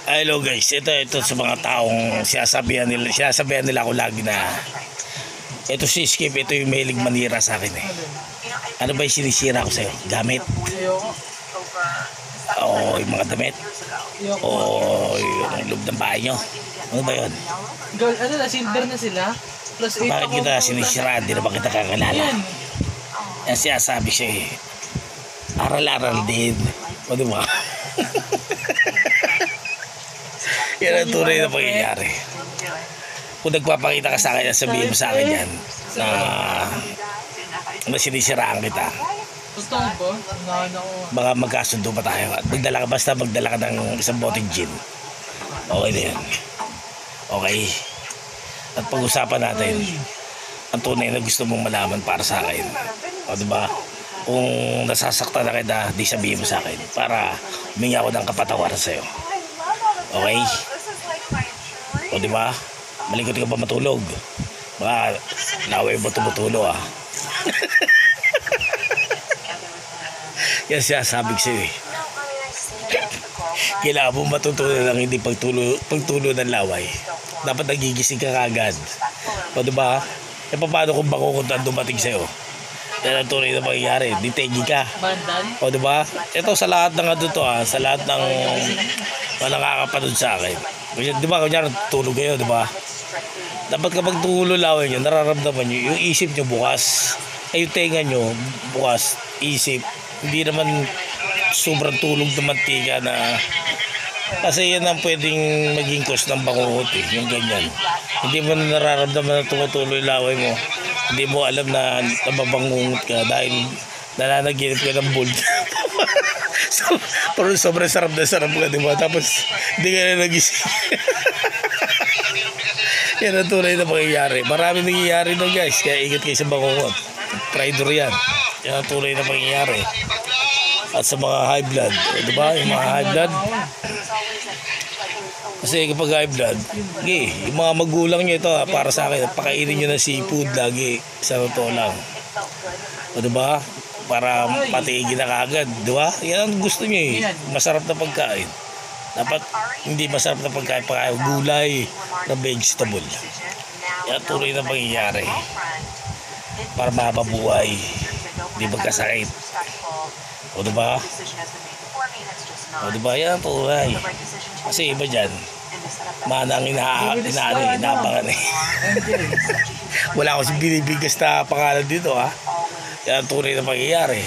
Hello guys, ito sa mga taong sinasabihan nila ako lagi na ito si Skip, ito yung mahilig manira sa akin eh. Ano ba yung sinisira ko sa'yo? Gamit? O yung mga damit? O yung loob ng bahay nyo? Ano ba yun? Gold, ano na, silver na sila? Plus 8 Bakit kita sinisiraan? Di na ba kita kakalala? Yan sinasabi siya eh. Aral-aral din. O diba? Yan ang tunay na pangyayari. Kung nagpapakita ka sa akin, sabihin mo sa akin yan na sinisiraan kita. Totoo ba? Baka magkasundo pa tayo at magdala ka ng isang boteng gin. Okay na yan. Okay. At pag-usapan natin ang tunay na gusto mong malaman para sa akin. O diba? Kung nasasaktan na kita, di sabihin mo sa akin para humingi ako ng kapatawaran sa'yo. Okay? O diba? Malikot ka ba matulog? Baka laway mo tumutulo ah. Yan siya sabi ko sa'yo eh. Kailangan mo matutunan lang hindi pagtulo ng laway. Dapat nagigising ka kagad. O diba? E paano kung bakukuntan dumating sa'yo? Yan ang tunay na mangyayari. Di tegi ka. O diba? Ito sa lahat ng ano to ah. Sa lahat ng nakakapanood sa akin. Diba? Kunyari tulog kayo diba? Dapat kapag tulo laway nyo, nararamdaman nyo yung isip nyo bukas. Ay yung tenga nyo bukas. Isip. Hindi naman sobrang tulog na mantika na kasi yan ang pwedeng maging cause ng bangungot eh, yung ganyan. Hindi mo nararamdaman na tumutuloy laway mo. Hindi mo alam na nababangungot ka dahil nananaginip ka ng bold. Pero sobrang sarap na sarap ka, diba? Tapos hindi ka na nagising. Yan ang tunay na mangyayari. Marami nangyayari na guys, kaya ingat kayo sa bangungot. Traitor yan. Yan ang tunay na mangyayari. At sa mga high blood, diba? Yung mga high blood. Kasi kapag high blood, okay, yung mga magulang nyo ito, para sa akin, pakainin nyo ng seafood lagi. Sa totoo lang. O diba? Para patigin na kagad, diba? Yan ang gusto nyo eh. Masarap na pagkain. Dapat hindi masarap na pagkain, gulay na vegetable. Yan ang tunay na pangyayari. Para mapabuhay. Hindi magkasakit. O diba? O diba? Yan ang tunay. Kasi iba dyan, manang inaabangan eh. Wala akong binibigas na pangalan dito ha. Yan ang tunay na pangyayari.